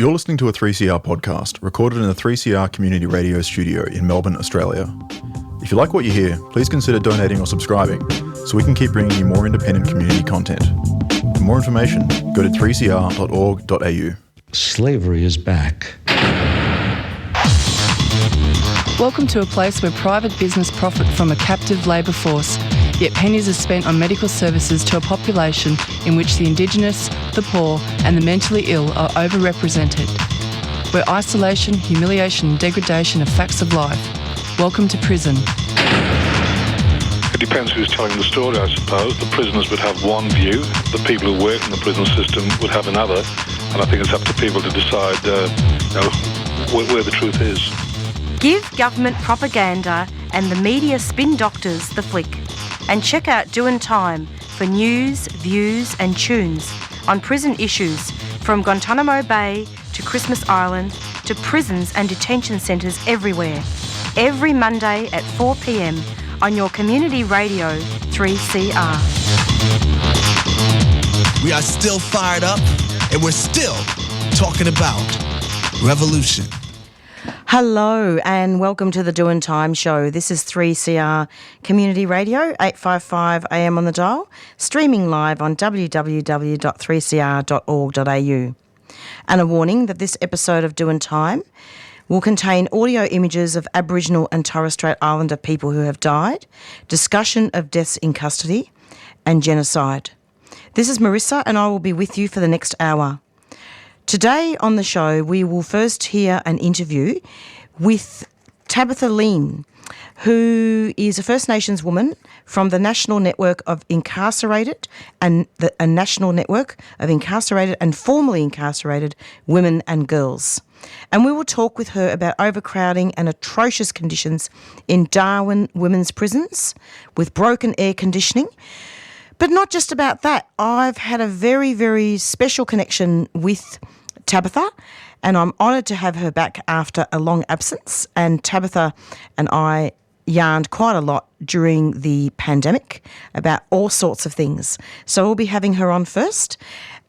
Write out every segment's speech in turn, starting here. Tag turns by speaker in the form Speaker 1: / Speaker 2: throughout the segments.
Speaker 1: You're listening to a 3CR podcast recorded in a 3CR community radio studio in Melbourne, Australia. If you like what you hear, please consider donating or subscribing so we can keep bringing you more independent community content. For more information, go to 3cr.org.au.
Speaker 2: Slavery is back.
Speaker 3: Welcome to a place where private business profit from a captive labour force, yet pennies are spent on medical services to a population in which the Indigenous, the poor and the mentally ill are overrepresented. Where isolation, humiliation and degradation are facts of life. Welcome to prison.
Speaker 4: It depends who's telling the story, I suppose. The prisoners would have one view, the people who work in the prison system would have another, and I think it's up to people to decide where the truth is.
Speaker 5: Give government propaganda and the media spin doctors the flick. And check out Doin Time for news, views and tunes on prison issues from Guantanamo Bay to Christmas Island to prisons and detention centres everywhere. Every Monday at 4 p.m. on your community radio 3CR.
Speaker 6: We are still fired up and we're still talking about revolution.
Speaker 5: Hello and welcome to the Doin Time show. This is 3CR Community Radio, 855 AM on the dial, streaming live on www.3cr.org.au. And a warning that this episode of Doin Time will contain audio images of Aboriginal and Torres Strait Islander people who have died, discussion of deaths in custody and genocide. This is Marisa and I will be with you for the next hour. Today on the show, we will first hear an interview with Tabitha Lean, who is a First Nations woman from the National Network of Incarcerated and a national network of incarcerated and formerly incarcerated women and girls. And we will talk with her about overcrowding and atrocious conditions in Darwin women's prisons with broken air conditioning. But not just about that. I've had a very, very special connection with Tabitha, and I'm honoured to have her back after a long absence. And Tabitha and I yarned quite a lot during the pandemic about all sorts of things. So we'll be having her on first.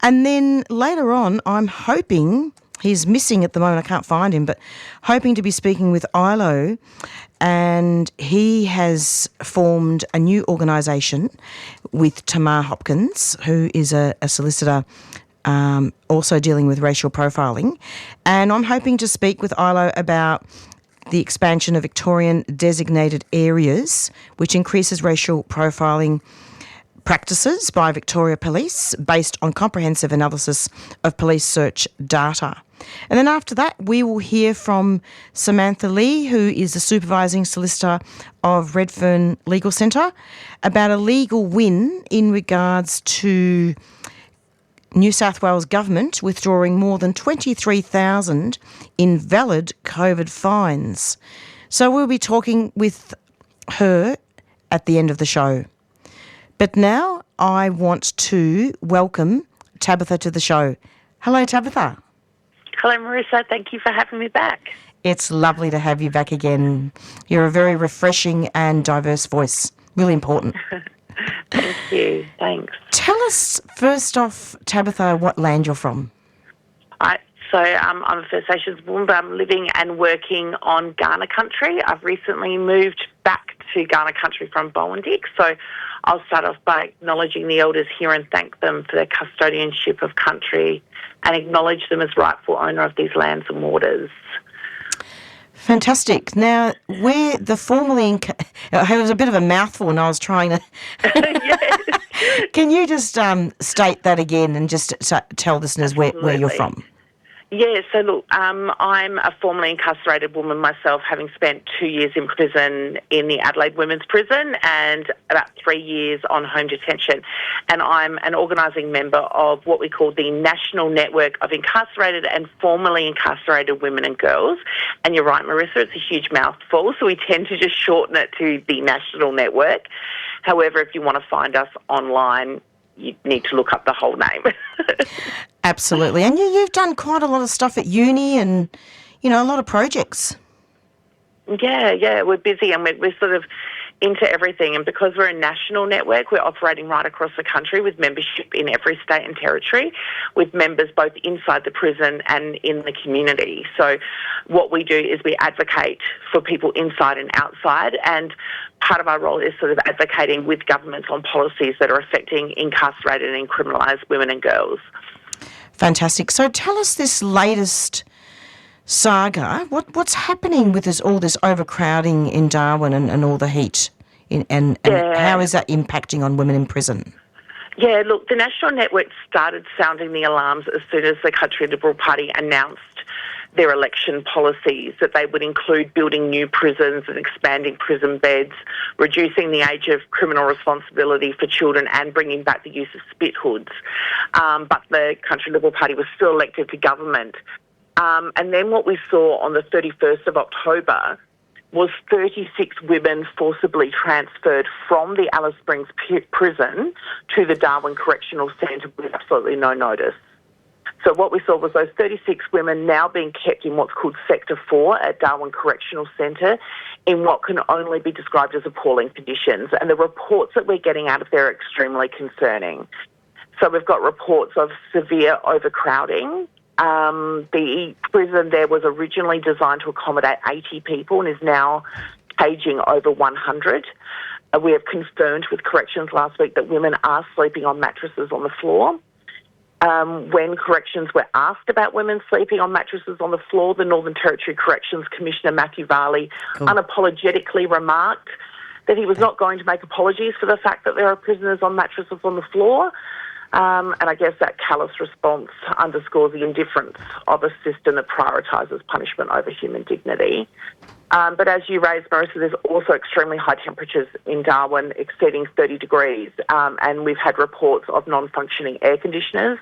Speaker 5: And then later on, I'm hoping, he's missing at the moment, I can't find him, but hoping to be speaking with Ilo, and he has formed a new organisation with Tamar Hopkins, who is a solicitor also dealing with racial profiling. And I'm hoping to speak with Ilo about the expansion of Victorian designated areas, which increases racial profiling practices by Victoria Police based on comprehensive analysis of police search data. And then after that, we will hear from Samantha Lee, who is the supervising solicitor of Redfern Legal Centre, about a legal win in regards to New South Wales government withdrawing more than 23,000 invalid COVID fines. So we'll be talking with her at the end of the show. But now I want to welcome Tabitha to the show. Hello, Tabitha.
Speaker 7: Hello, Marisa. Thank you for having me back.
Speaker 5: It's lovely to have you back again. You're a very refreshing and diverse voice. Really important.
Speaker 7: Thank you. Thanks.
Speaker 5: Tell us, first off, Tabitha, what land you're from.
Speaker 7: I'm a First Nations woman, but I'm living and working on Kaurna country. I've recently moved back to Kaurna country from Bowendick, so I'll start off by acknowledging the elders here and thank them for their custodianship of country and acknowledge them as rightful owner of these lands and waters.
Speaker 5: Fantastic. Now, where the formerly... it was a bit of a mouthful and I was trying to...
Speaker 7: Yes.
Speaker 5: Can you just state that again and just tell listeners where you're from?
Speaker 7: Yeah, so look, I'm a formerly incarcerated woman myself, having spent 2 years in prison in the Adelaide Women's Prison and about 3 years on home detention. And I'm an organising member of what we call the National Network of Incarcerated and Formerly Incarcerated Women and Girls. And you're right, Marisa, it's a huge mouthful, so we tend to just shorten it to the National Network. However, if you want to find us online, you need to look up the whole name.
Speaker 5: Absolutely. And you've done quite a lot of stuff at uni and, a lot of projects.
Speaker 7: Yeah, we're busy and we're sort of into everything. And because we're a national network, we're operating right across the country with membership in every state and territory, with members both inside the prison and in the community. So what we do is we advocate for people inside and outside, and part of our role is sort of advocating with governments on policies that are affecting incarcerated and criminalised women and girls.
Speaker 5: Fantastic. So tell us this latest saga. What's happening with all this overcrowding in Darwin and all the heat? And how is that impacting on women in prison?
Speaker 7: Yeah, look, the National Network started sounding the alarms as soon as the Country Liberal Party announced their election policies, that they would include building new prisons and expanding prison beds, reducing the age of criminal responsibility for children and bringing back the use of spit hoods. But the Country Liberal Party was still elected to government. And then what we saw on the 31st of October was 36 women forcibly transferred from the Alice Springs prison to the Darwin Correctional Centre with absolutely no notice. So what we saw was those 36 women now being kept in what's called Sector 4 at Darwin Correctional Centre in what can only be described as appalling conditions. And the reports that we're getting out of there are extremely concerning. So we've got reports of severe overcrowding. The prison there was originally designed to accommodate 80 people and is now caging over 100. We have confirmed with corrections last week that women are sleeping on mattresses on the floor. When corrections were asked about women sleeping on mattresses on the floor, the Northern Territory Corrections Commissioner Matthew Varley unapologetically remarked that he was not going to make apologies for the fact that there are prisoners on mattresses on the floor. And I guess that callous response underscores the indifference of a system that prioritises punishment over human dignity. But as you raised, Marisa, there's also extremely high temperatures in Darwin, exceeding 30 degrees, and we've had reports of non-functioning air conditioners.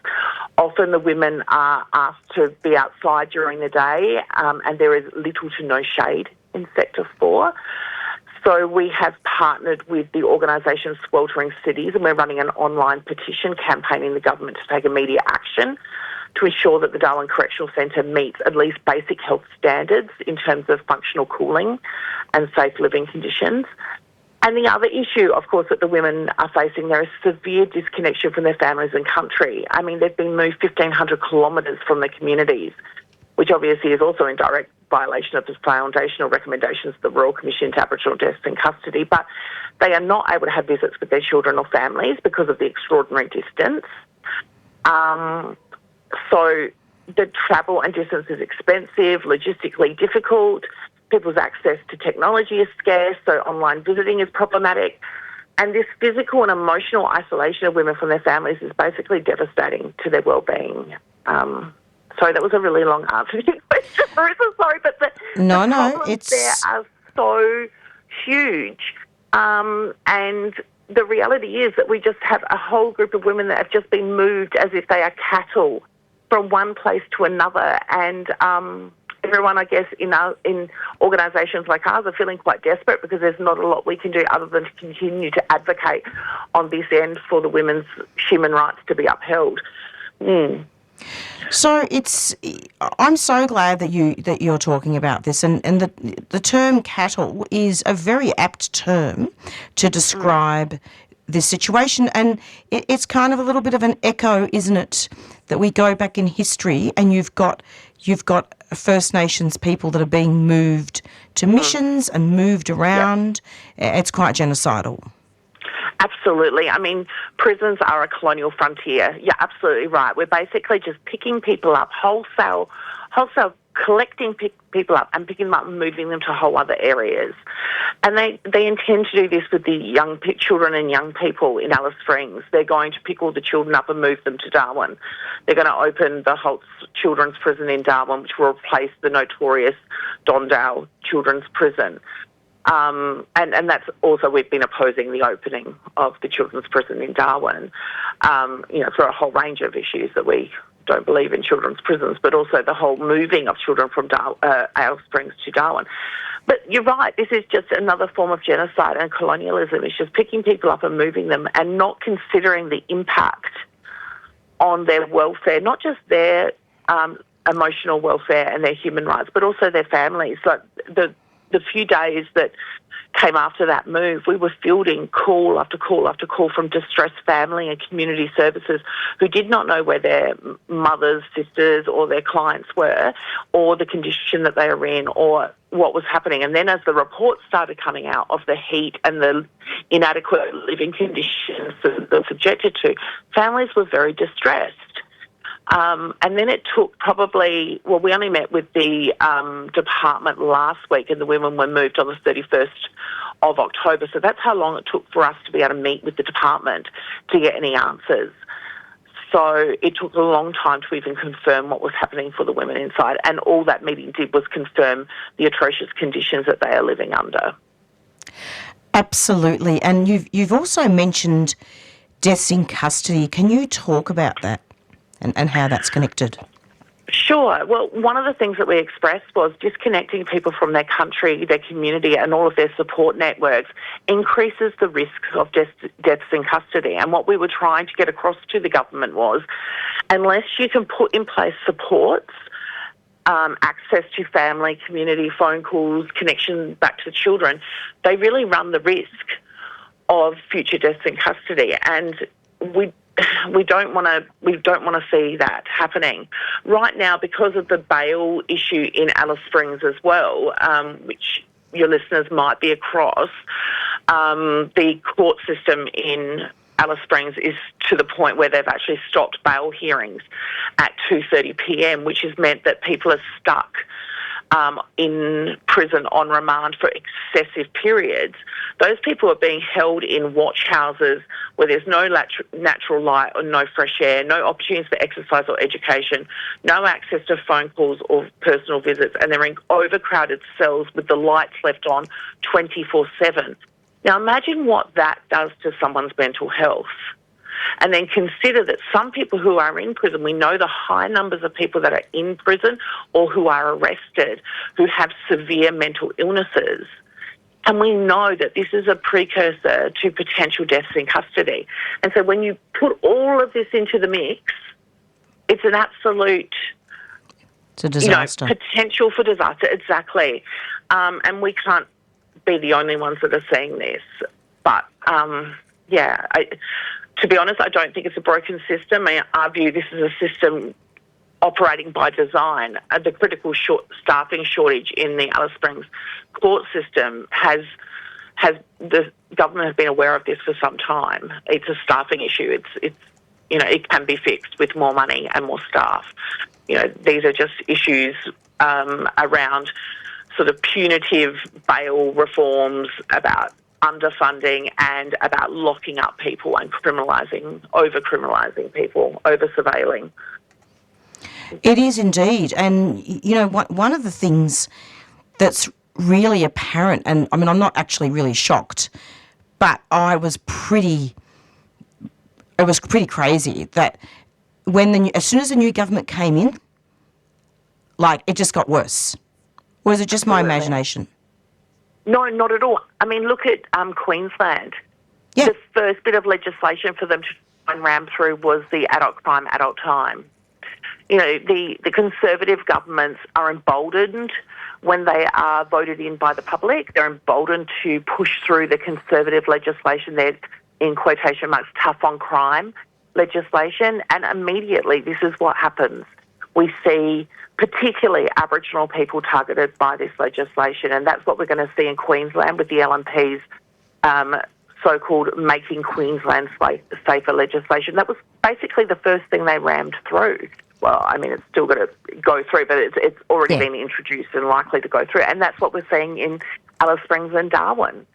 Speaker 7: Often the women are asked to be outside during the day, and there is little to no shade in Sector 4. So we have partnered with the organisation Sweltering Cities, and we're running an online petition campaigning the government to take immediate action to ensure that the Darwin Correctional Centre meets at least basic health standards in terms of functional cooling and safe living conditions. And the other issue, of course, that the women are facing, there is severe disconnection from their families and country. I mean, they've been moved 1,500 kilometres from their communities, which obviously is also in direct violation of the foundational recommendations of the Royal Commission into Aboriginal Deaths in Custody. But they are not able to have visits with their children or families because of the extraordinary distance. So the travel and distance is expensive, logistically difficult. People's access to technology is scarce, so online visiting is problematic. And this physical and emotional isolation of women from their families is basically devastating to their well-being. Sorry, that was a really long answer to your question, Marisa. Sorry, but the problems there are so huge. And the reality is that we just have a whole group of women that have just been moved as if they are cattle from one place to another. And everyone, I guess, in organisations like ours are feeling quite desperate because there's not a lot we can do other than to continue to advocate on this end for the women's human rights to be upheld.
Speaker 5: So I'm so glad that you're talking about this, and the term cattle is a very apt term to describe this situation, and it's kind of a little bit of an echo, isn't it, that we go back in history and you've got First Nations people that are being moved to missions and moved around. Yep. It's quite genocidal.
Speaker 7: Absolutely. I mean, prisons are a colonial frontier. You're absolutely right. We're basically just picking people up, wholesale collecting people up and picking them up and moving them to whole other areas. And they intend to do this with the young children and young people in Alice Springs. They're going to pick all the children up and move them to Darwin. They're going to open the Holtz Children's Prison in Darwin, which will replace the notorious Dondale Children's Prison. And that's also, we've been opposing the opening of the children's prison in Darwin, for a whole range of issues that we don't believe in children's prisons, but also the whole moving of children from Alice Springs to Darwin. But you're right, this is just another form of genocide and colonialism. It's just picking people up and moving them and not considering the impact on their welfare, not just their emotional welfare and their human rights, but also their families. Like the few days that came after that move, we were fielding call after call after call from distressed family and community services who did not know where their mothers, sisters or their clients were, or the condition that they were in, or what was happening. And then as the reports started coming out of the heat and the inadequate living conditions that they're subjected to, families were very distressed. And then it took probably, we only met with the department last week, and the women were moved on the 31st of October. So that's how long it took for us to be able to meet with the department to get any answers. So it took a long time to even confirm what was happening for the women inside. And all that meeting did was confirm the atrocious conditions that they are living under.
Speaker 5: Absolutely. And you've also mentioned deaths in custody. Can you talk about that and how that's connected?
Speaker 7: Sure. Well, one of the things that we expressed was disconnecting people from their country, their community and all of their support networks increases the risks of deaths in custody. And what we were trying to get across to the government was, unless you can put in place supports, access to family, community, phone calls, connection back to the children, they really run the risk of future deaths in custody. And we don't want to see that happening right now because of the bail issue in Alice Springs as well, which your listeners might be across. The court system in Alice Springs is to the point where they've actually stopped bail hearings at 2:30 p.m, which has meant that people are stuck in prison on remand for excessive periods. Those people are being held in watch houses where there's no natural light or no fresh air, no opportunities for exercise or education, no access to phone calls or personal visits, and they're in overcrowded cells with the lights left on 24/7. Now imagine what that does to someone's mental health. And then consider that some people who are in prison, we know the high numbers of people that are in prison or who are arrested, who have severe mental illnesses. And we know that this is a precursor to potential deaths in custody. And so when you put all of this into the mix, it's an absolute...
Speaker 5: It's a disaster.
Speaker 7: Potential for disaster, exactly. And we can't be the only ones that are seeing this. But, to be honest, I don't think it's a broken system. I argue this is a system operating by design. The critical staffing shortage in the Alice Springs court system has the government has been aware of this for some time. It's a staffing issue. It can be fixed with more money and more staff. These are just issues around sort of punitive bail reforms, about underfunding and about locking up people and over-criminalising people, over-surveilling.
Speaker 5: It is indeed. And, one of the things that's really apparent, and I mean, I'm not actually really shocked, but it was pretty crazy that as soon as the new government came in, it just got worse. Or is it just my imagination?
Speaker 7: No, not at all. I mean, look at Queensland. Yeah. The first bit of legislation for them to try and ram through was the adult crime, adult time. The Conservative governments are emboldened when they are voted in by the public. They're emboldened to push through the Conservative legislation. They're, in quotation marks, tough on crime legislation. And immediately this is what happens. We see particularly Aboriginal people targeted by this legislation, and that's what we're going to see in Queensland with the LNP's so-called Making Queensland Safer legislation. That was basically the first thing they rammed through. Well, I mean, it's still got to go through, but it's already been introduced and likely to go through, and that's what we're seeing in Alice Springs and Darwin.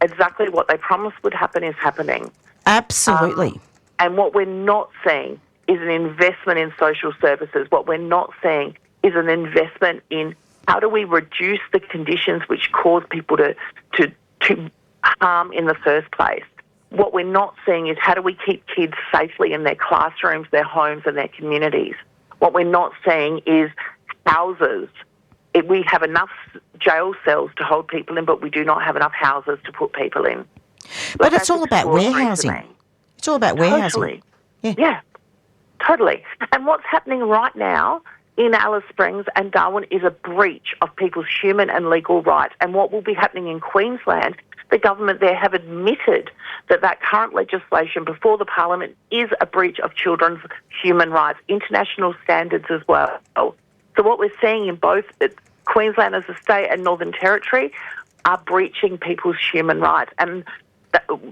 Speaker 7: Exactly what they promised would happen is happening.
Speaker 5: Absolutely.
Speaker 7: And what we're not seeing is an investment in social services. What we're not seeing is an investment in how do we reduce the conditions which cause people to harm in the first place. What we're not seeing is how do we keep kids safely in their classrooms, their homes and their communities. What we're not seeing is houses. We have enough jail cells to hold people in, but we do not have enough houses to put people in.
Speaker 5: But it's all about warehousing. It's all about warehousing.
Speaker 7: Totally. Yeah, totally. And what's happening right now in Alice Springs and Darwin is a breach of people's human and legal rights. And what will be happening in Queensland, the government there have admitted that current legislation before the Parliament is a breach of children's human rights, international standards as well. So what we're seeing in both Queensland as a state and Northern Territory are breaching people's human rights. And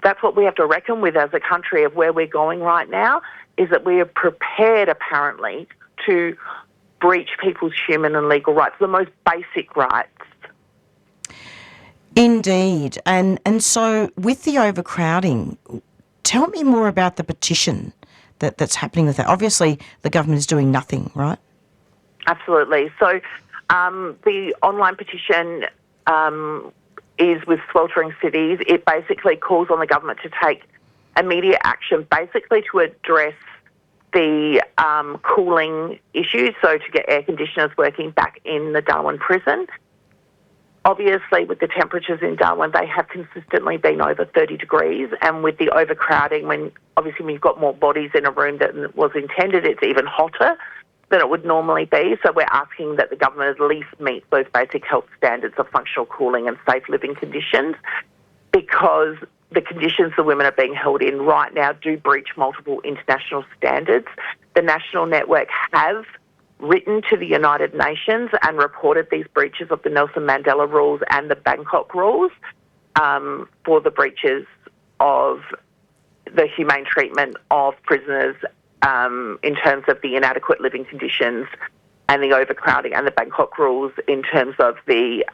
Speaker 7: that's what we have to reckon with as a country of where we're going right now, is that we are prepared, apparently, to breach people's human and legal rights, the most basic rights.
Speaker 5: Indeed. And so with the overcrowding, tell me more about the petition that's happening with that. Obviously, the government is doing nothing, right?
Speaker 7: Absolutely. So the online petition is with sweltering cities. It basically calls on the government to take immediate action, basically to address the cooling issues, so to get air conditioners working back in the Darwin prison. Obviously, with the temperatures in Darwin, they have consistently been over 30 degrees, and with the overcrowding, when you've got more bodies in a room than was intended, it's even hotter than it would normally be. So we're asking that the government at least meet those basic health standards of functional cooling and safe living conditions, because the conditions the women are being held in right now do breach multiple international standards. The National Network have written to the United Nations and reported these breaches of the Nelson Mandela rules and the Bangkok rules for the breaches of the humane treatment of prisoners in terms of the inadequate living conditions and the overcrowding, and the Bangkok rules in terms of the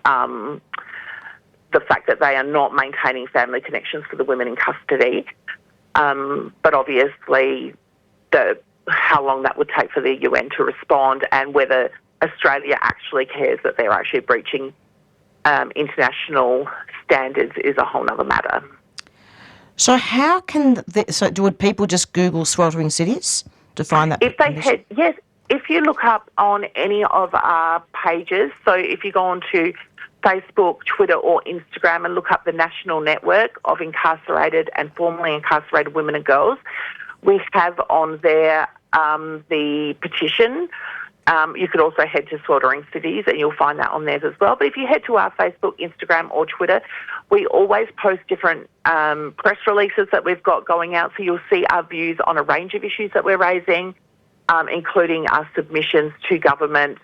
Speaker 7: fact that they are not maintaining family connections for the women in custody. But obviously, how long that would take for the UN to respond, and whether Australia actually cares that they're actually breaching international standards, is a whole other matter.
Speaker 5: So how can would people just Google sweltering cities to find that?
Speaker 7: If you look up on any of our pages, so if you go on to Facebook, Twitter or Instagram and look up the National Network of Incarcerated and Formerly Incarcerated Women and Girls, we have on there the petition. You could also head to Sweltering Cities and you'll find that on there as well. But if you head to our Facebook, Instagram or Twitter, we always post different press releases that we've got going out. So you'll see our views on a range of issues that we're raising, including our submissions to government.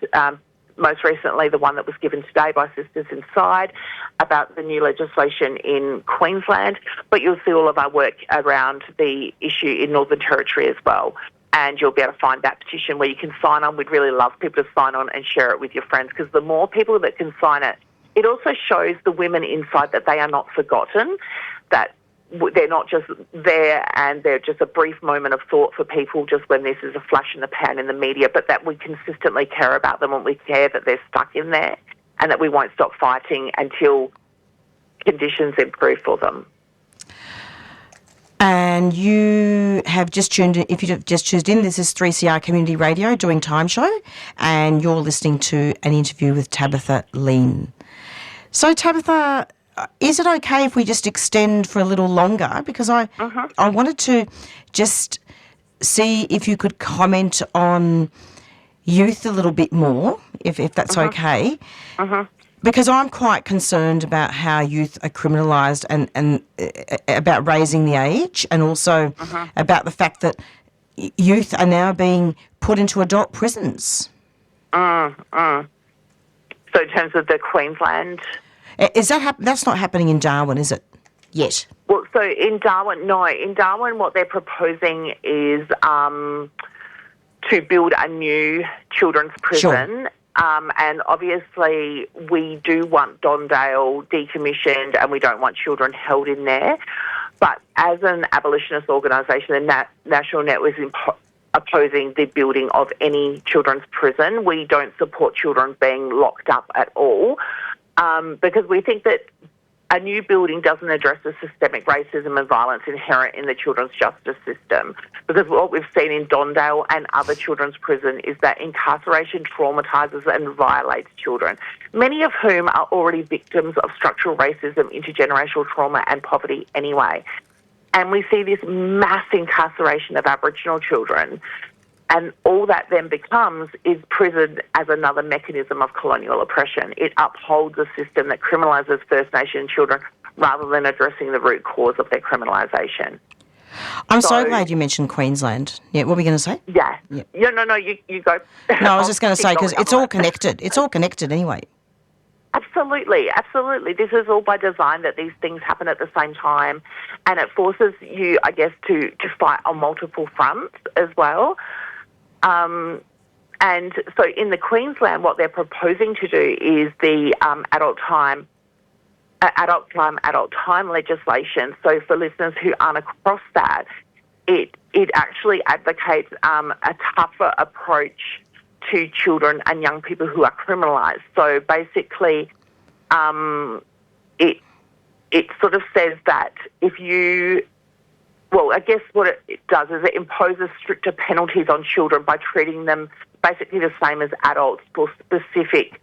Speaker 7: Most recently, the one that was given today by Sisters Inside about the new legislation in Queensland. But you'll see all of our work around the issue in Northern Territory as well. And you'll be able to find that petition where you can sign on. We'd really love people to sign on and share it with your friends, because the more people that can sign it, it also shows the women inside that they are not forgotten, that they're not just there and they're just a brief moment of thought for people just when this is a flash in the pan in the media, but that we consistently care about them and we care that they're stuck in there and that we won't stop fighting until conditions improve for them.
Speaker 5: And you have just tuned in, if you've just tuned in, this is 3CR Community Radio Doing Time show, and you're listening to an interview with Tabitha Lean. So Tabitha, is it okay if we just extend for a little longer? Because I wanted to just see if you could comment on youth a little bit more, if that's okay. Because I'm quite concerned about how youth are criminalised and about raising the age, and also about the fact that youth are now being put into adult prisons.
Speaker 7: So in terms of the Queensland...
Speaker 5: Is that that's not happening in Darwin, is it? Yet.
Speaker 7: Well, so in Darwin, no. In Darwin, what they're proposing is to build a new children's prison.
Speaker 5: Sure.
Speaker 7: And obviously we do want Dondale decommissioned and we don't want children held in there. But as an abolitionist organisation, the National Network is opposing the building of any children's prison. We don't support children being locked up at all. Because we think that a new building doesn't address the systemic racism and violence inherent in the children's justice system. Because what we've seen in Dondale and other children's prison is that incarceration traumatises and violates children, many of whom are already victims of structural racism, intergenerational trauma and poverty anyway. And we see this mass incarceration of Aboriginal children And all that then becomes is prison as another mechanism of colonial oppression. It upholds a system that criminalises First Nation children rather than addressing the root cause of their criminalisation.
Speaker 5: I'm so glad you mentioned Queensland. Yeah, what were we going to say?
Speaker 7: Yeah. No, you go.
Speaker 5: No, I was just going to say, because it's all connected. It's all connected anyway.
Speaker 7: Absolutely. This is all by design, that these things happen at the same time, and it forces you, I guess, to fight on multiple fronts as well. And so in the Queensland, what they're proposing to do is the adult time legislation. So for listeners who aren't across that, it actually advocates a tougher approach to children and young people who are criminalised. So basically, it sort of says that if you, well, I guess what it does is it imposes stricter penalties on children by treating them basically the same as adults for specific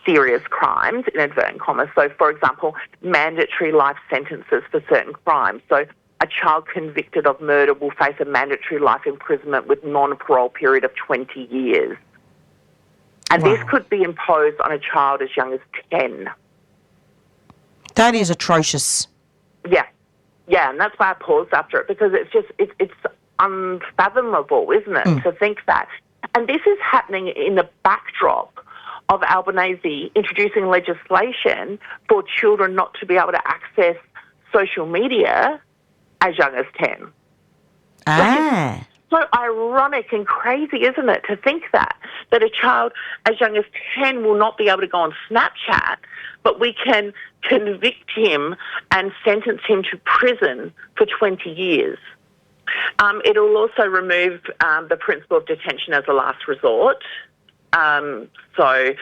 Speaker 7: serious crimes, in inverted commas. So, for example, mandatory life sentences for certain crimes. So a child convicted of murder will face a mandatory life imprisonment with non-parole period of 20 years. And
Speaker 5: Wow.
Speaker 7: this could be imposed on a child as young as 10.
Speaker 5: That is atrocious.
Speaker 7: Yeah, and that's why I paused after it, because it's unfathomable, isn't it, to think that. And this is happening in the backdrop of Albanese introducing legislation for children not to be able to access social media as young as 10.
Speaker 5: Ah.
Speaker 7: So ironic and crazy, isn't it, to think that a child as young as 10 will not be able to go on Snapchat, but we can convict him and sentence him to prison for 20 years. It'll also remove the principle of detention as a last resort. So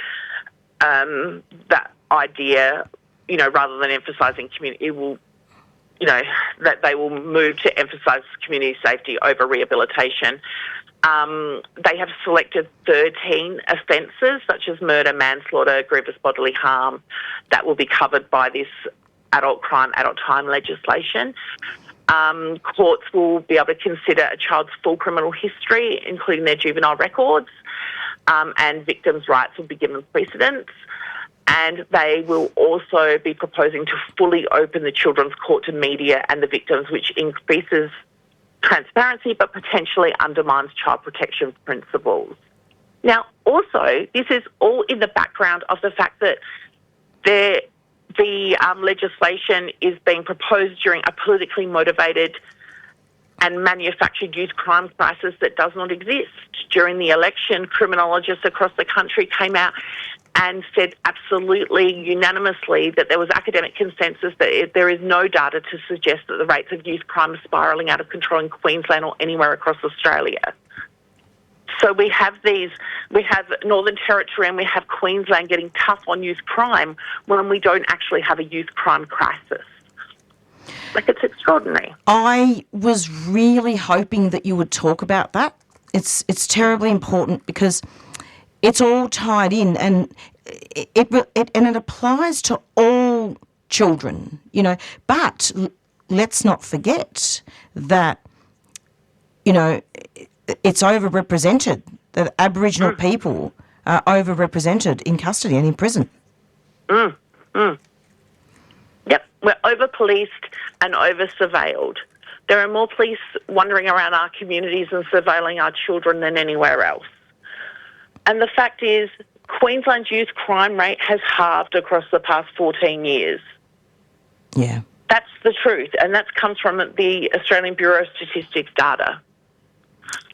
Speaker 7: that idea, rather than emphasising community, it will, that they will move to emphasise community safety over rehabilitation. They have selected 13 offences, such as murder, manslaughter, grievous bodily harm, that will be covered by this adult time legislation. Courts will be able to consider a child's full criminal history, including their juvenile records, and victims' rights will be given precedence. And they will also be proposing to fully open the children's court to media and the victims, which increases transparency but potentially undermines child protection principles. Now, also, this is all in the background of the fact that the legislation is being proposed during a politically motivated and manufactured youth crime crisis that does not exist. During the election, criminologists across the country came out and said absolutely unanimously that there was academic consensus that there is no data to suggest that the rates of youth crime are spiralling out of control in Queensland or anywhere across Australia. So we have Northern Territory and we have Queensland getting tough on youth crime when we don't actually have a youth crime crisis. Like, it's extraordinary.
Speaker 5: I was really hoping that you would talk about that. It's terribly important because it's all tied in, and it applies to all children, But let's not forget that, it's overrepresented, that Aboriginal people are overrepresented in custody and in prison.
Speaker 7: Yep, we're over-policed and over-surveilled. There are more police wandering around our communities and surveilling our children than anywhere else. And the fact is, Queensland's youth crime rate has halved across the past 14 years.
Speaker 5: Yeah.
Speaker 7: That's the truth, and that comes from the Australian Bureau of Statistics data.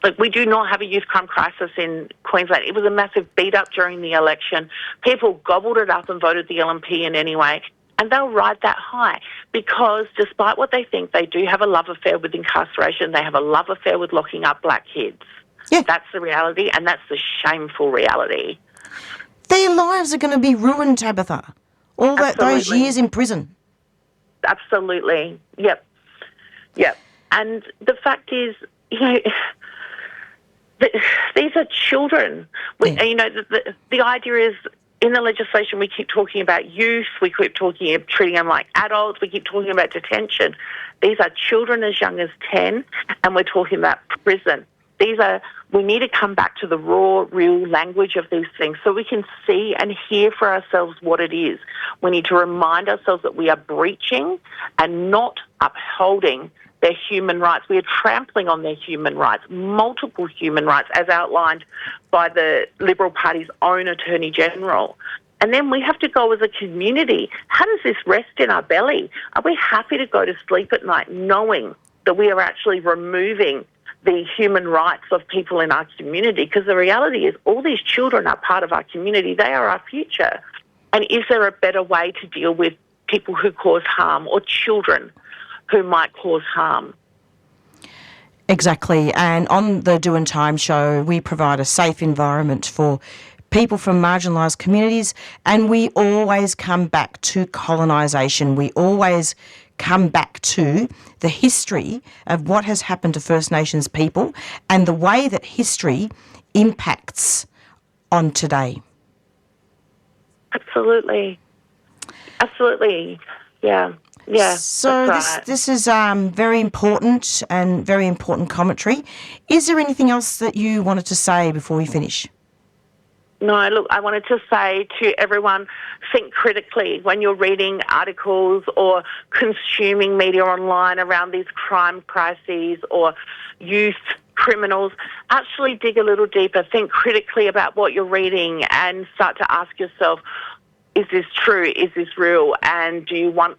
Speaker 7: Like, we do not have a youth crime crisis in Queensland. It was a massive beat-up during the election. People gobbled it up and voted the LNP in anyway, and they'll ride that high because despite what they think, they do have a love affair with incarceration. They have a love affair with locking up black kids.
Speaker 5: Yeah.
Speaker 7: That's the reality, and that's the shameful reality.
Speaker 5: Their lives are going to be ruined, Tabitha. Those years in prison.
Speaker 7: Absolutely. Yep. And the fact is, these are children. The idea is, in the legislation, we keep talking about youth, we keep treating them like adults, we keep talking about detention. These are children as young as 10, and we're talking about prison. We need to come back to the raw, real language of these things so we can see and hear for ourselves what it is. We need to remind ourselves that we are breaching and not upholding their human rights. We are trampling on their human rights, multiple human rights, as outlined by the Liberal Party's own Attorney General. And then we have to go as a community. How does this rest in our belly? Are we happy to go to sleep at night knowing that we are actually removing the human rights of people in our community? Because the reality is all these children are part of our community. They are our future. And is there a better way to deal with people who cause harm or children who might cause harm?
Speaker 5: Exactly. And on the Doin Time show, we provide a safe environment for people from marginalised communities, and we always come back to colonisation. We always come back to the history of what has happened to First Nations people and the way that history impacts on today.
Speaker 7: Absolutely. Yeah.
Speaker 5: So this is very important and very important commentary. Is there anything else that you wanted to say before we finish?
Speaker 7: No, look, I wanted to say to everyone, think critically when you're reading articles or consuming media online around these crime crises or youth criminals. Actually dig a little deeper, think critically about what you're reading and start to ask yourself, is this true? Is this real? And do you want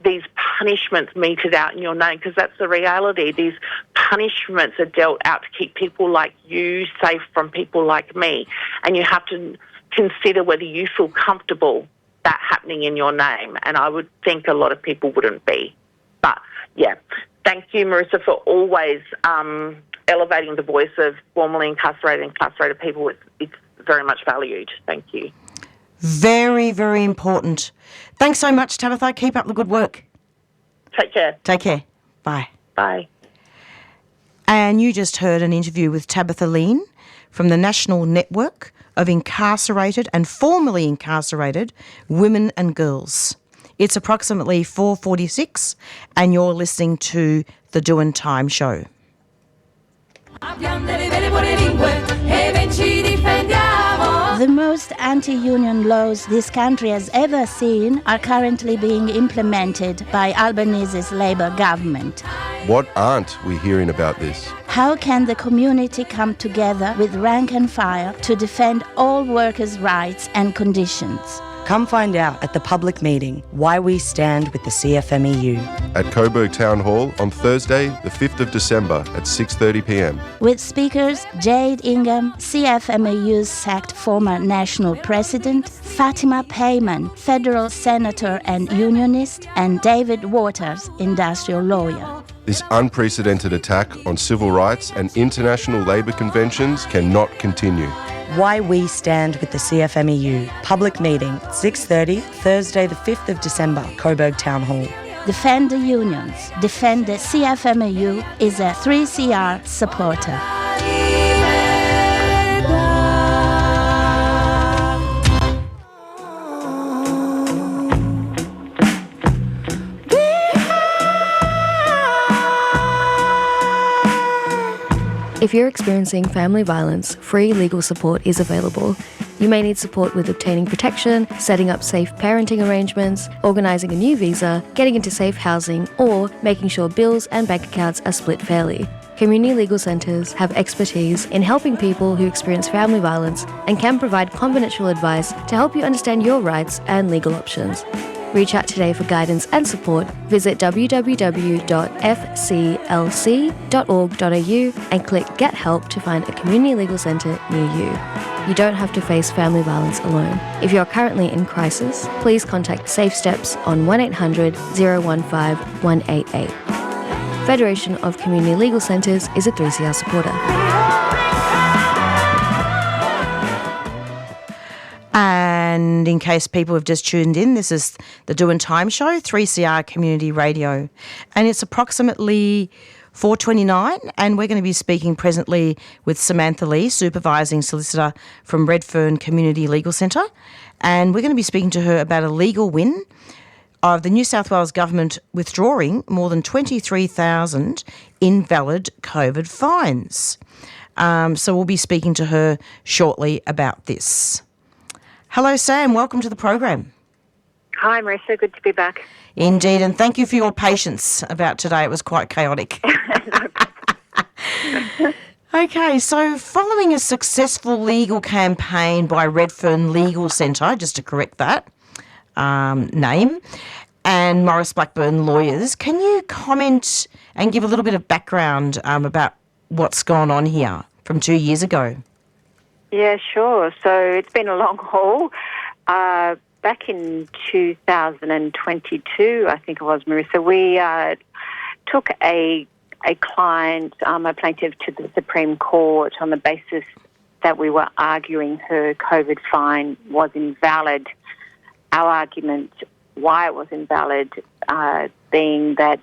Speaker 7: these punishments meted out in your name? Because that's the reality. These punishments are dealt out to keep people like you safe from people like me. And you have to consider whether you feel comfortable that happening in your name. And I would think a lot of people wouldn't be. But, yeah, thank you, Marisa, for always elevating the voice of formerly incarcerated and incarcerated people. It's very much valued. Thank you.
Speaker 5: Very, very important. Thanks so much, Tabitha. Keep up the good work.
Speaker 7: Take care.
Speaker 5: Take care. Bye.
Speaker 7: Bye.
Speaker 5: And you just heard an interview with Tabitha Lean from the National Network of Incarcerated and Formerly Incarcerated Women and Girls. It's approximately 4:46 and you're listening to the Doin Time show.
Speaker 8: The most anti-union laws this country has ever seen are currently being implemented by Albanese's Labour government.
Speaker 9: What aren't we hearing about this?
Speaker 8: How can the community come together with rank and file to defend all workers' rights and conditions?
Speaker 10: Come find out at the public meeting why we stand with the CFMEU.
Speaker 9: At Coburg Town Hall on Thursday, the 5th of December at 6:30pm.
Speaker 8: With speakers Jade Ingham, CFMEU's sacked former national president, Fatima Payman, federal senator and unionist, and David Waters, industrial lawyer.
Speaker 9: This unprecedented attack on civil rights and international labour conventions cannot continue.
Speaker 10: Why we stand with the CFMEU. Public meeting, 6:30, Thursday the 5th of December, Coburg Town Hall.
Speaker 8: Defend the unions. Defend the CFMEU is a 3CR supporter.
Speaker 11: If you're experiencing family violence, free legal support is available. You may need support with obtaining protection, setting up safe parenting arrangements, organising a new visa, getting into safe housing, or making sure bills and bank accounts are split fairly. Community legal centres have expertise in helping people who experience family violence and can provide confidential advice to help you understand your rights and legal options. Reach out today for guidance and support. Visit www.fclc.org.au and click Get Help to find a community legal centre near you. You don't have to face family violence alone. If you're currently in crisis, please contact Safe Steps on 1800 015 188. Federation of Community Legal Centres is a 3CR supporter.
Speaker 5: And in case people have just tuned in, this is the Doin Time show, 3CR Community Radio. And it's approximately 4:29, and we're going to be speaking presently with Samantha Lee, supervising solicitor from Redfern Community Legal Centre. And we're going to be speaking to her about a legal win of the New South Wales government withdrawing more than 23,000 invalid COVID fines. So we'll be speaking to her shortly about this. Hello, Sam. Welcome to the program.
Speaker 12: Hi, Marisa. Good to be back.
Speaker 5: Indeed, and thank you for your patience about today. It was quite chaotic. Okay, so following a successful legal campaign by Redfern Legal Centre, just to correct that name, and Morris Blackburn lawyers, can you comment and give a little bit of background about what's gone on here from 2 years ago?
Speaker 12: Yeah, sure. So it's been a long haul. Back in 2022, I think it was, Marisa, we took a client, a plaintiff, to the Supreme Court on the basis that we were arguing her COVID fine was invalid. Our argument why it was invalid being that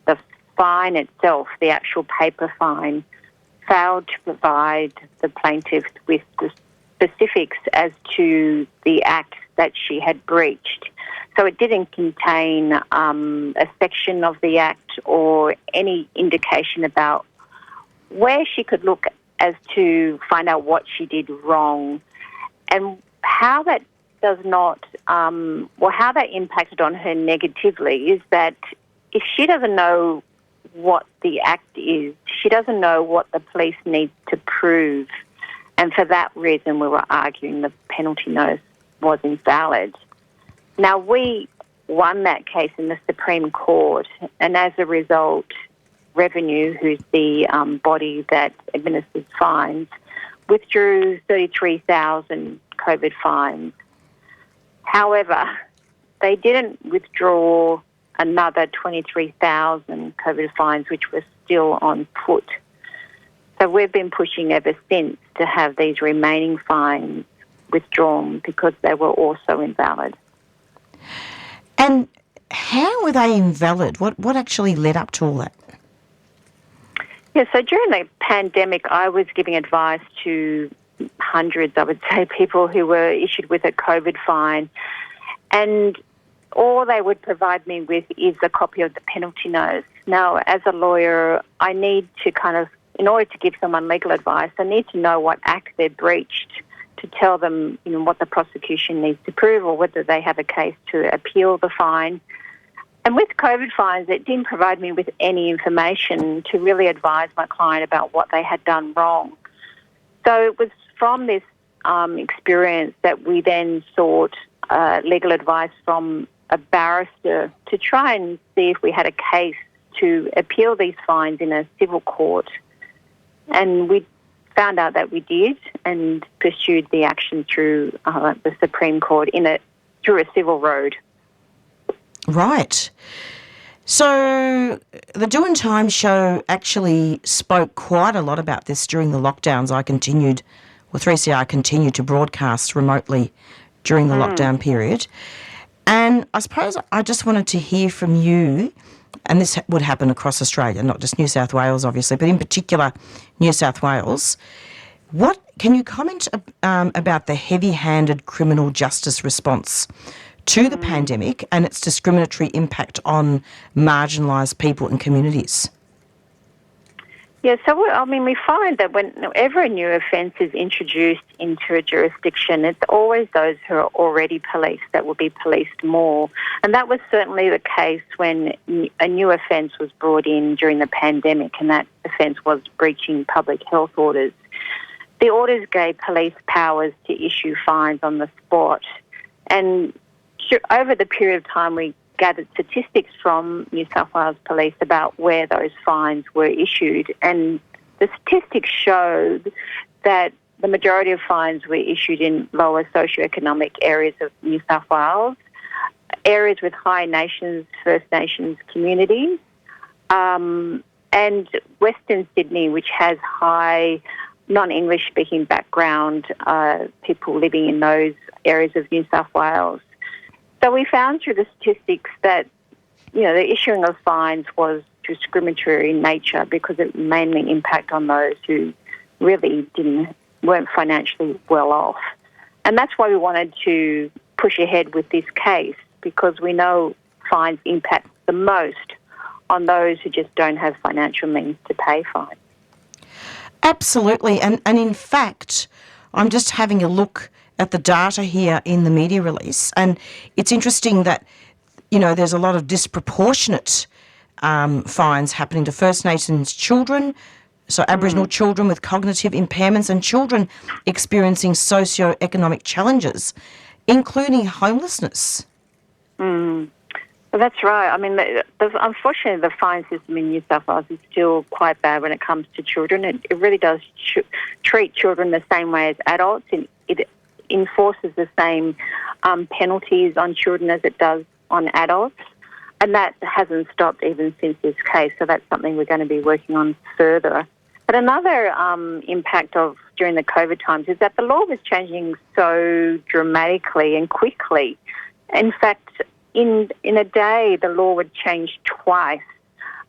Speaker 12: the fine itself, the actual paper fine, failed to provide the plaintiff with the specifics as to the act that she had breached. So it didn't contain a section of the act or any indication about where she could look as to find out what she did wrong, and how that does not, how that impacted on her negatively is that if she doesn't know what the act is, she doesn't know what the police need to prove, and for that reason we were arguing the penalty notice was invalid. Now, we won that case in the Supreme Court, and as a result, Revenue, who's the body that administers fines, withdrew 33,000 COVID fines. However, they didn't withdraw another 23,000 COVID fines, which were still on foot. So we've been pushing ever since to have these remaining fines withdrawn because they were also invalid.
Speaker 5: And how were they invalid? What actually led up to all that?
Speaker 12: Yeah, so during the pandemic, I was giving advice to hundreds, I would say, people who were issued with a COVID fine, and all they would provide me with is a copy of the penalty notice. Now, as a lawyer, I need to in order to give someone legal advice, I need to know what act they've breached to tell them, what the prosecution needs to prove or whether they have a case to appeal the fine. And with COVID fines, it didn't provide me with any information to really advise my client about what they had done wrong. So it was from this experience that we then sought legal advice from a barrister to try and see if we had a case to appeal these fines in a civil court. And we found out that we did and pursued the action through the Supreme Court through a civil road.
Speaker 5: Right. So the Doin Time show actually spoke quite a lot about this during the lockdowns. 3CR continued to broadcast remotely during the lockdown period. And I suppose I just wanted to hear from you, and this would happen across Australia, not just New South Wales, obviously, but in particular New South Wales. Can you comment about the heavy-handed criminal justice response to the pandemic and its discriminatory impact on marginalised people and communities?
Speaker 12: Yeah, so we find that whenever a new offence is introduced into a jurisdiction, it's always those who are already policed that will be policed more. And that was certainly the case when a new offence was brought in during the pandemic, and that offence was breaching public health orders. The orders gave police powers to issue fines on the spot. And over the period of time, we gathered statistics from New South Wales Police about where those fines were issued, and the statistics showed that the majority of fines were issued in lower socioeconomic areas of New South Wales, areas with high First Nations communities, and Western Sydney, which has high non-English speaking background, people living in those areas of New South Wales. So we found through the statistics that, the issuing of fines was discriminatory in nature because it mainly impacted on those who really weren't financially well off. And that's why we wanted to push ahead with this case, because we know fines impact the most on those who just don't have financial means to pay fines.
Speaker 5: Absolutely. And in fact, I'm just having a look at the data here in the media release, and it's interesting that, you know, there's a lot of disproportionate fines happening to First Nations children, so Aboriginal children with cognitive impairments and children experiencing socio-economic challenges, including homelessness.
Speaker 12: Well, that's right. I mean, unfortunately, the fine system in New South Wales is still quite bad when it comes to children. It really does treat children the same way as adults. It enforces the same penalties on children as it does on adults. And that hasn't stopped even since this case, so that's something we're going to be working on further. But another impact of during the COVID times is that the law was changing so dramatically and quickly. In fact, in a day, the law would change twice,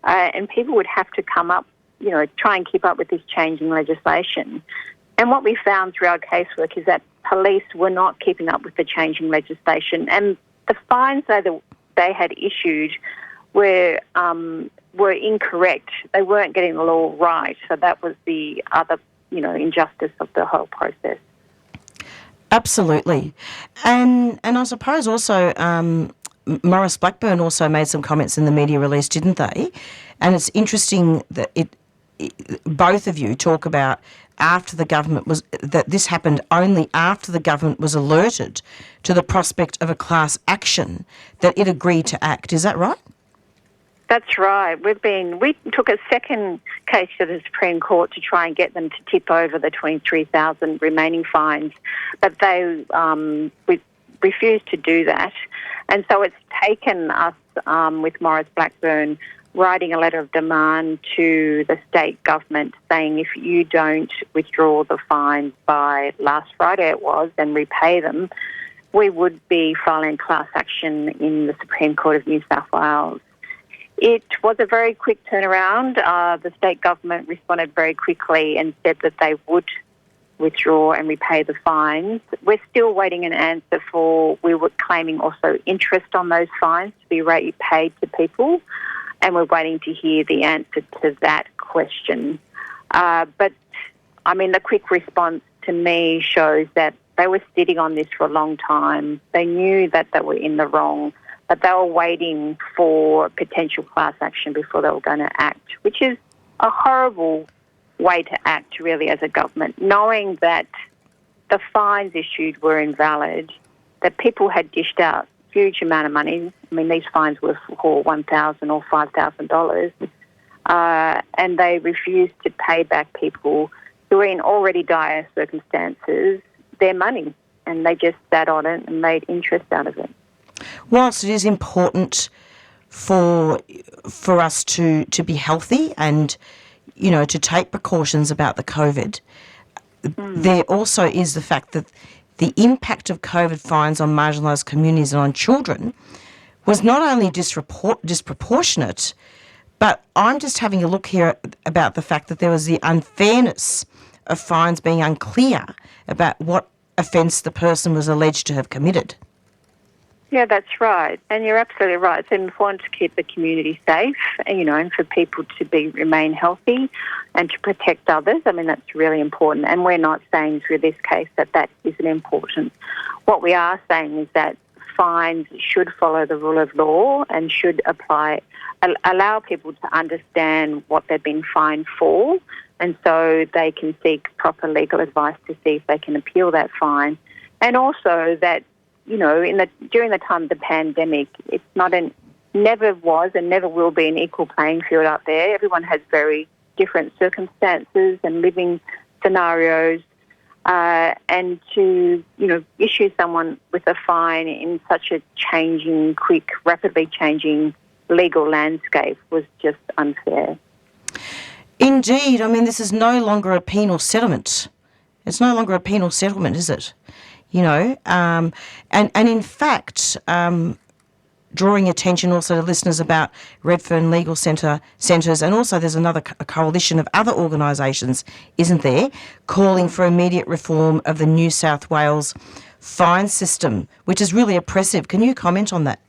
Speaker 12: and people would have to come up, you know, try and keep up with this changing legislation. And what we found through our casework is that police were not keeping up with the changing legislation, and the fines that they had issued were incorrect. They weren't getting the law right, so that was the other, you know, injustice of the whole process.
Speaker 5: Absolutely. And I suppose also Morris Blackburn also made some comments in the media release, didn't they? And it's interesting that both of you talk about that this happened only after the government was alerted to the prospect of a class action, that it agreed to act. Is that right?
Speaker 12: That's right. We took a second case to the Supreme Court to try and get them to tip over the 23,000 remaining fines, but they refused to do that. And so it's taken us, with Morris Blackburn, writing a letter of demand to the state government saying if you don't withdraw the fines by last Friday it was and repay them, we would be filing class action in the Supreme Court of New South Wales. It was a very quick turnaround. The state government responded very quickly and said that they would withdraw and repay the fines. We're still waiting an answer we were claiming also interest on those fines to be repaid to people, and we're waiting to hear the answer to that question. But, I mean, the quick response to me shows that they were sitting on this for a long time. They knew that they were in the wrong, but they were waiting for potential class action before they were going to act, which is a horrible way to act, really, as a government, knowing that the fines issued were invalid, that people had dished out huge amount of money. I mean, these fines were for $1,000 or $5,000, and they refused to pay back people who were in already dire circumstances their money, and they just sat on it and made interest out of it.
Speaker 5: Whilst it is important for us to be healthy and, you know, to take precautions about the COVID, there also is the fact that the impact of COVID fines on marginalised communities and on children was not only disproportionate, but I'm just having a look here about the fact that there was the unfairness of fines being unclear about what offence the person was alleged to have committed.
Speaker 12: Yeah, that's right. And you're absolutely right. It's important to keep the community safe, and, you know, and for people to remain healthy and to protect others. I mean, that's really important. And we're not saying through this case that isn't important. What we are saying is that fines should follow the rule of law and should allow people to understand what they've been fined for, and so they can seek proper legal advice to see if they can appeal that fine. And also that, you know, during the time of the pandemic, never was and never will be an equal playing field out there. Everyone has very different circumstances and living scenarios, and to, you know, issue someone with a fine in such a changing, quick, rapidly changing legal landscape was just unfair.
Speaker 5: Indeed. I mean, this is no longer a penal settlement. It's no longer a penal settlement, is it? You know, and in fact, drawing attention also to listeners about Redfern Legal Centres, and also there's a coalition of other organisations, isn't there, calling for immediate reform of the New South Wales fine system, which is really oppressive. Can you comment on that?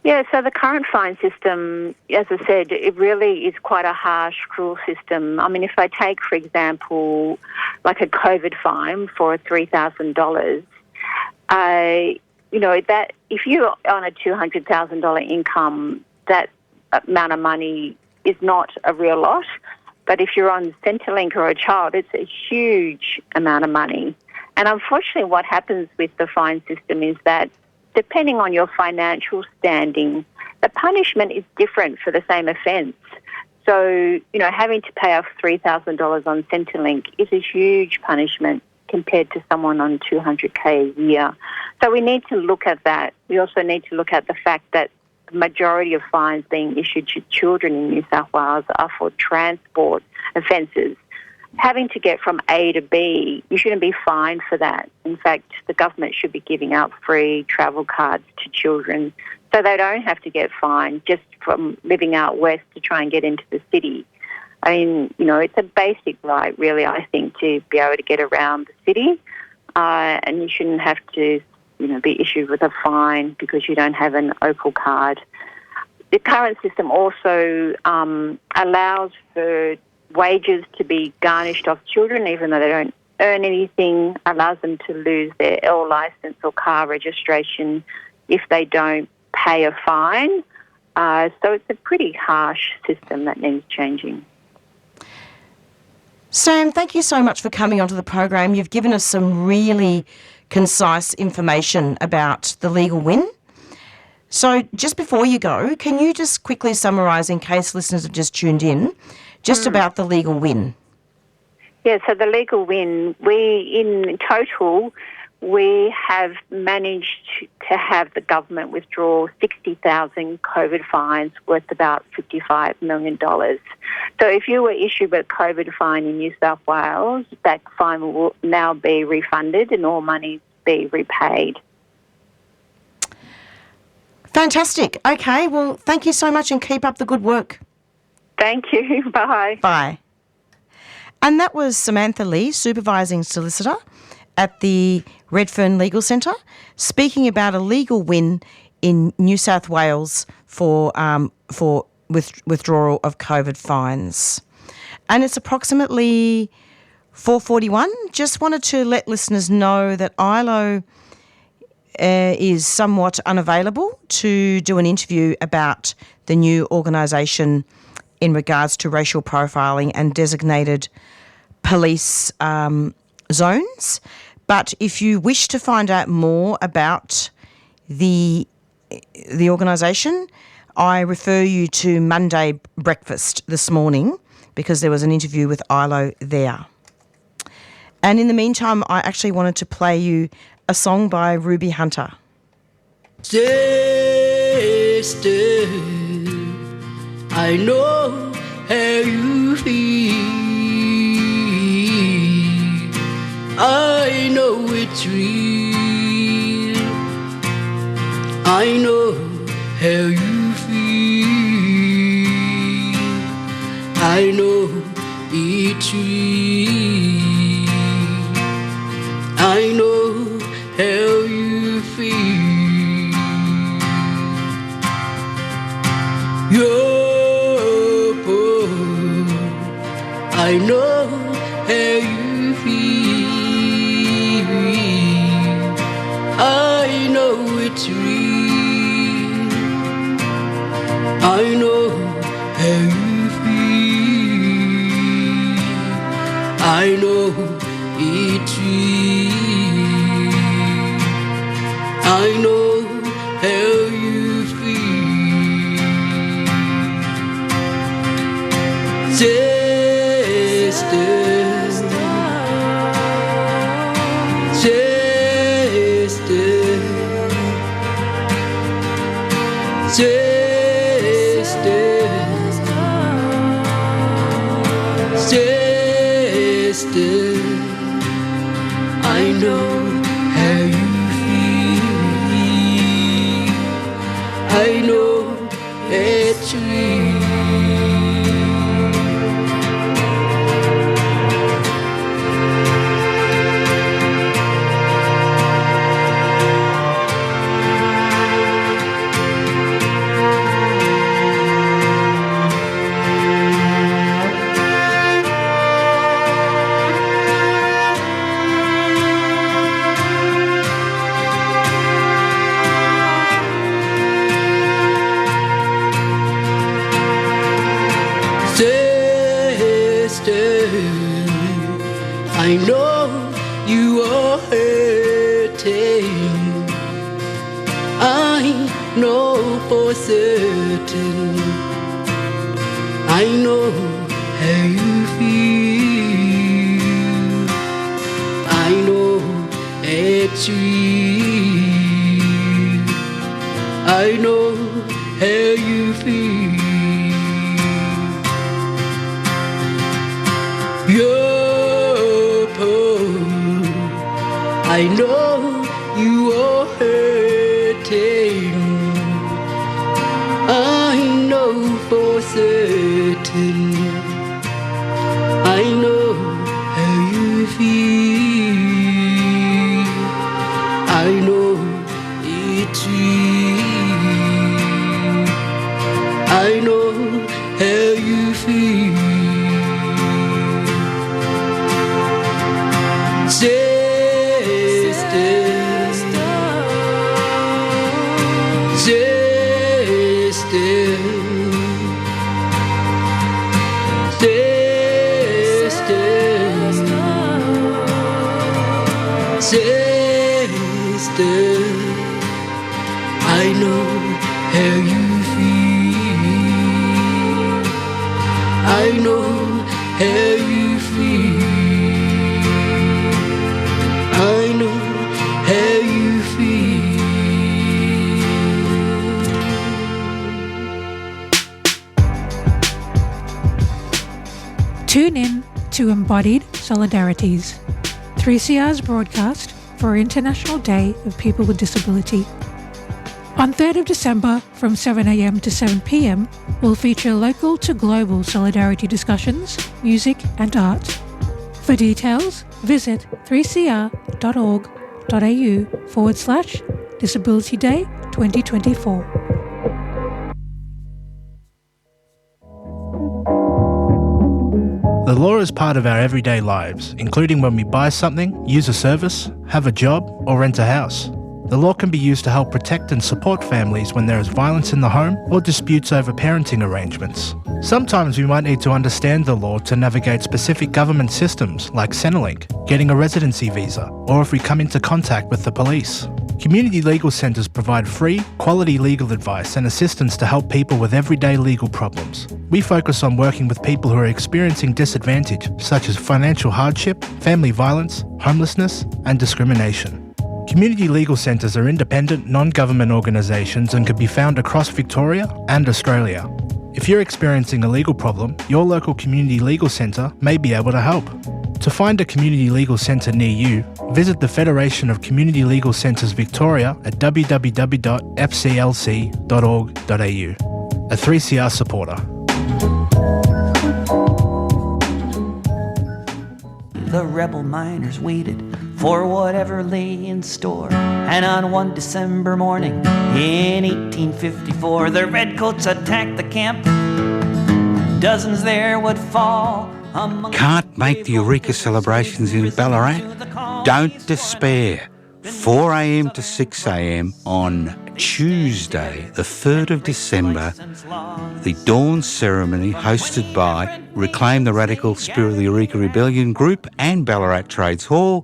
Speaker 12: Yeah, so the current fine system, as I said, it really is quite a harsh, cruel system. I mean, if I take, for example, like a COVID fine for $3,000, that if you're on a $200,000 income, that amount of money is not a real lot. But if you're on Centrelink or a child, it's a huge amount of money. And unfortunately, what happens with the fine system is that depending on your financial standing, the punishment is different for the same offence. So, having to pay off $3,000 on Centrelink is a huge punishment compared to someone on $200K a year. So we need to look at that. We also need to look at the fact that the majority of fines being issued to children in New South Wales are for transport offences. Having to get from A to B, you shouldn't be fined for that. In fact, the government should be giving out free travel cards to children so they don't have to get fined just from living out west to try and get into the city. I mean, it's a basic right, really, I think, to be able to get around the city, and you shouldn't have to, be issued with a fine because you don't have an Opal card. The current system also allows for wages to be garnished off children, even though they don't earn anything, allows them to lose their L licence or car registration if they don't pay a fine. So it's a pretty harsh system that needs changing.
Speaker 5: Sam, thank you so much for coming onto the program. You've given us some really concise information about the legal win. So just before you go, can you just quickly summarise, in case listeners have just tuned in, just about the legal win?
Speaker 12: Yeah, so the legal win, in total, we have managed to have the government withdraw 60,000 COVID fines worth about $55 million. So if you were issued a COVID fine in New South Wales, that fine will now be refunded and all money be repaid.
Speaker 5: Fantastic. Okay, well, thank you so much and keep up the good work.
Speaker 12: Thank you. Bye.
Speaker 5: Bye. And that was Samantha Lee, Supervising Solicitor at the Redfern Legal Centre, speaking about a legal win in New South Wales for withdrawal of COVID fines. And it's approximately 4:41. Just wanted to let listeners know that ILO is somewhat unavailable to do an interview about the new organisation in regards to racial profiling and designated police zones. But if you wish to find out more about the organisation, I refer you to Monday Breakfast this morning because there was an interview with ILO there. And in the meantime, I actually wanted to play you a song by Ruby Hunter.
Speaker 13: Stay still, I know how you feel. I know it's real. I know how you feel. I know it's real. I know how you feel. You're poor. I know how you feel. I know it's real. I know how you feel. I know it's real. I know how you feel. Sister. I know how you feel. I know for certain. I know how you feel. I know it's real. I know how you feel. You're poor. I know you are hurting. I know for certain. I know how you feel. I know it's real. I know how you feel. Sister, I know how you feel. I know how you feel. I know how you
Speaker 14: feel. Tune in to Embodied Solidarities, 3CR's broadcast for International Day of People with Disability. On 3rd of December from 7am to 7pm, will feature local to global solidarity discussions, music and art. For details, visit 3cr.org.au/Disability Day 2024.
Speaker 15: The law is part of our everyday lives, including when we buy something, use a service, have a job, or rent a house. The law can be used to help protect and support families when there is violence in the home or disputes over parenting arrangements. Sometimes we might need to understand the law to navigate specific government systems like Centrelink, getting a residency visa, or if we come into contact with the police. Community legal centres provide free, quality legal advice and assistance to help people with everyday legal problems. We focus on working with people who are experiencing disadvantage, such as financial hardship, family violence, homelessness, and discrimination. Community legal centres are independent, non-government organisations and can be found across Victoria and Australia. If you're experiencing a legal problem, your local community legal centre may be able to help. To find a community legal centre near you, visit the Federation of Community Legal Centres Victoria at www.fclc.org.au. A 3CR supporter.
Speaker 16: The rebel miners waited for whatever lay in store, and on one December morning in 1854, the redcoats attacked the camp. Dozens there would fall.
Speaker 17: Can't make the Eureka celebrations in Ballarat? Don't despair. 4 a.m. to 6 a.m. on Tuesday, the 3rd of December, the dawn ceremony hosted by Reclaim the Radical Spirit of the Eureka Rebellion Group and Ballarat Trades Hall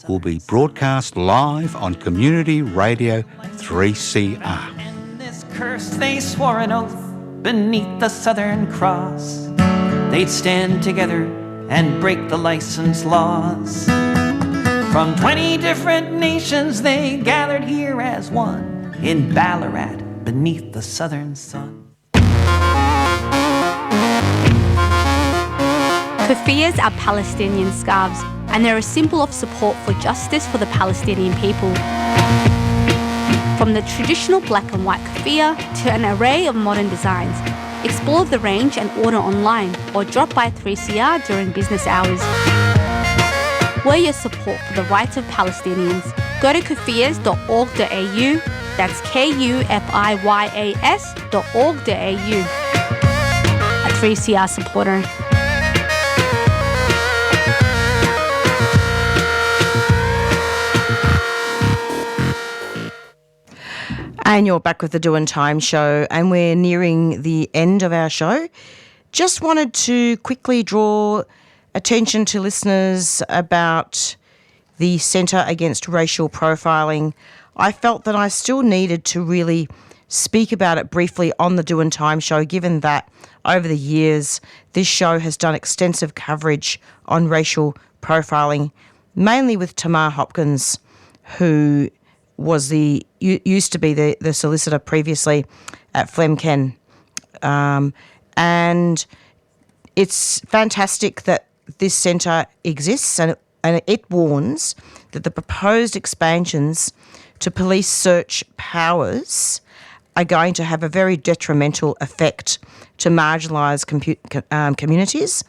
Speaker 17: will be broadcast live on Community Radio 3CR.
Speaker 16: In this curse they swore an oath beneath the Southern Cross. They'd stand together and break the license laws. From 20 different nations they gathered here as one in Ballarat beneath the southern sun.
Speaker 18: Keffiyehs are Palestinian scarves, and they're a symbol of support for justice for the Palestinian people. From the traditional black and white keffiyeh to an array of modern designs, explore the range and order online or drop by 3CR during business hours. Wear your support for the rights of Palestinians. Go to keffiyehs.org.au, that's KUFIYAS.org.au. A 3CR supporter.
Speaker 5: And you're back with the Doin Time show, and we're nearing the end of our show. Just wanted to quickly draw attention to listeners about the Centre Against Racial Profiling I felt that I still needed to really speak about it briefly on the Doin Time show, given that over the years this show has done extensive coverage on racial profiling, mainly with Tamar Hopkins, who was used to be the solicitor previously at Flemken. And it's fantastic that this centre exists, and it warns that the proposed expansions to police search powers are going to have a very detrimental effect to marginalised communities,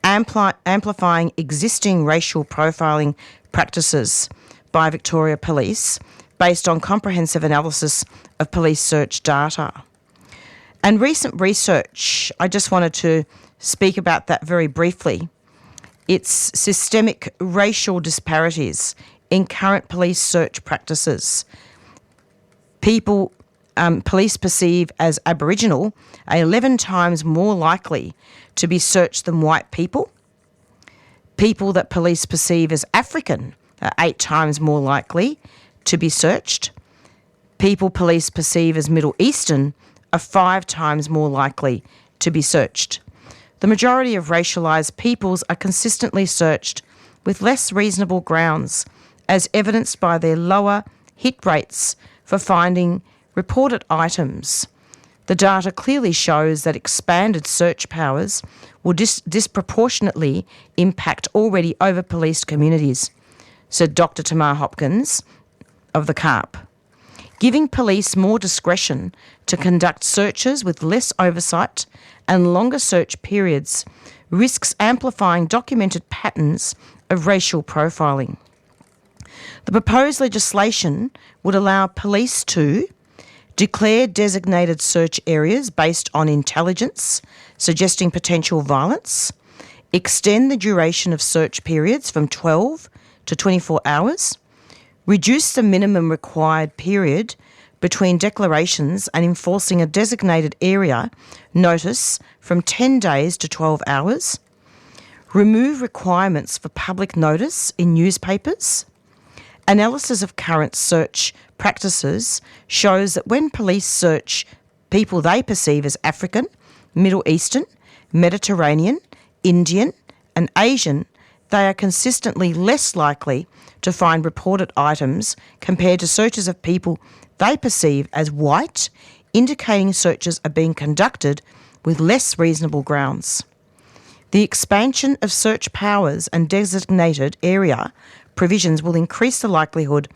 Speaker 5: amplifying existing racial profiling practices by Victoria Police based on comprehensive analysis of police search data. And recent research, I just wanted to speak about that very briefly. It's systemic racial disparities in current police search practices. Police perceive as Aboriginal are 11 times more likely to be searched than white people. People that police perceive as African are 8 times more likely to be searched. People police perceive as Middle Eastern are 5 times more likely to be searched. The majority of racialised peoples are consistently searched with less reasonable grounds, as evidenced by their lower hit rates for finding reported items. The data clearly shows that expanded search powers will disproportionately impact already over-policed communities, said Dr. Tamar Hopkins of the CARP. Giving police more discretion to conduct searches with less oversight and longer search periods risks amplifying documented patterns of racial profiling. The proposed legislation would allow police to declare designated search areas based on intelligence, suggesting potential violence, extend the duration of search periods from 12 to 24 hours, reduce the minimum required period between declarations and enforcing a designated area notice from 10 days to 12 hours, remove requirements for public notice in newspapers. Analysis of current search practices shows that when police search people they perceive as African, Middle Eastern, Mediterranean, Indian and Asian, they are consistently less likely to find reported items compared to searches of people they perceive as white, indicating searches are being conducted with less reasonable grounds. The expansion of search powers and designated area provisions will increase the likelihood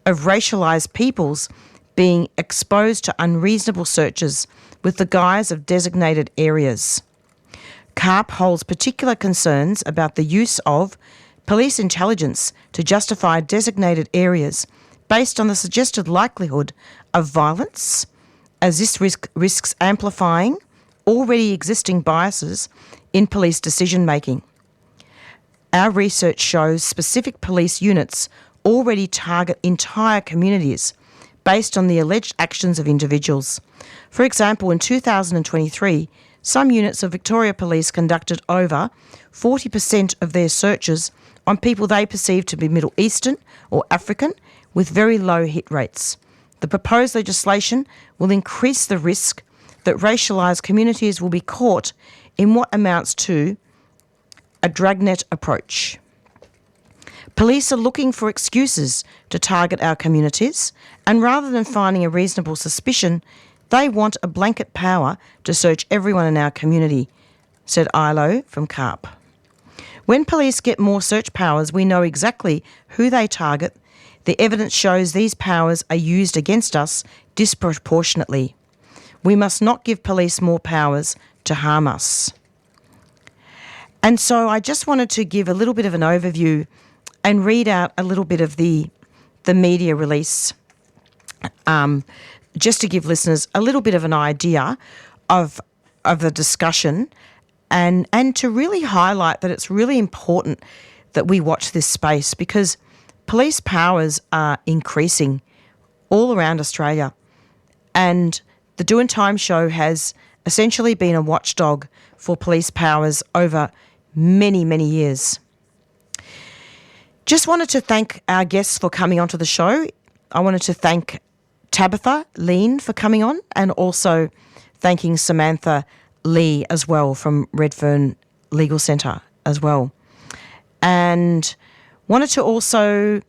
Speaker 5: of racialised peoples being exposed to unreasonable searches with the guise of designated areas. CARP holds particular concerns about the use of police intelligence to justify designated areas based on the suggested likelihood of violence, as this risks amplifying already existing biases in police decision-making. Our research shows specific police units already target entire communities based on the alleged actions of individuals. For example, in 2023, some units of Victoria Police conducted over 40% of their searches on people they perceive to be Middle Eastern or African, with very low hit rates. The proposed legislation will increase the risk that racialised communities will be caught in what amounts to a dragnet approach. Police are looking for excuses to target our communities, and rather than finding a reasonable suspicion, they want a blanket power to search everyone in our community, said Ilo from CARP. When police get more search powers, we know exactly who they target. The evidence shows these powers are used against us disproportionately. We must not give police more powers to harm us. And so I just wanted to give a little bit of an overview and read out a little bit of the media release, just to give listeners a little bit of an idea of the discussion and to really highlight that it's really important that we watch this space, because police powers are increasing all around Australia, and the Doin Time show has essentially been a watchdog for police powers over many, many years. Just wanted to thank our guests for coming onto the show. I wanted to thank Tabitha Lean for coming on, and also thanking Samantha Lee as well from Redfern Legal Centre as well. And wanted to also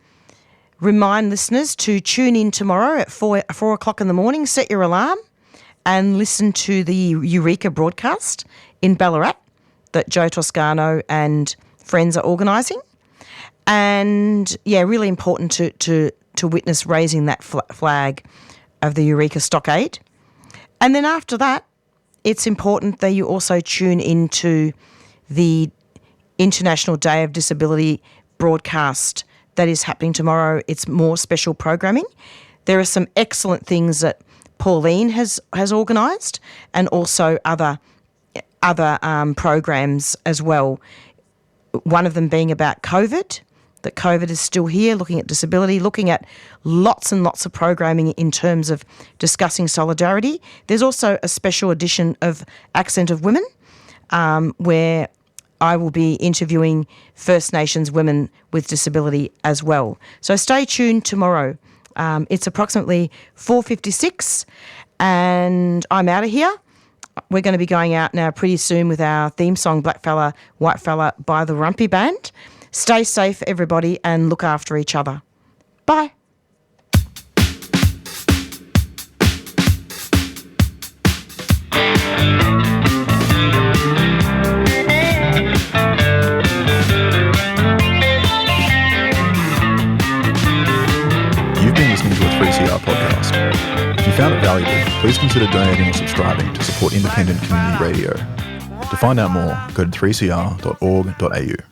Speaker 5: remind listeners to tune in tomorrow at 4 o'clock in the morning, set your alarm, and listen to the Eureka broadcast in Ballarat that Joe Toscano and friends are organising. And, yeah, really important to witness raising that flag of the Eureka Stockade. And then after that, it's important that you also tune into the International Day of Disability broadcast that is happening tomorrow. It's more special programming. There are some excellent things that Pauline has organised, and also other programs as well. One of them being about COVID, that COVID is still here, looking at disability, looking at lots and lots of programming in terms of discussing solidarity. There's also a special edition of Accent of Women, where I will be interviewing First Nations women with disability as well. So stay tuned tomorrow. It's approximately 4:56 and I'm out of here. We're going to be going out now pretty soon with our theme song, Black Fella, White Fella by the Rumpy Band. Stay safe, everybody, and look after each other. Bye.
Speaker 1: You've been listening to a 3CR podcast. If you found it valuable, please consider donating or subscribing to support independent community radio. To find out more, go to 3cr.org.au.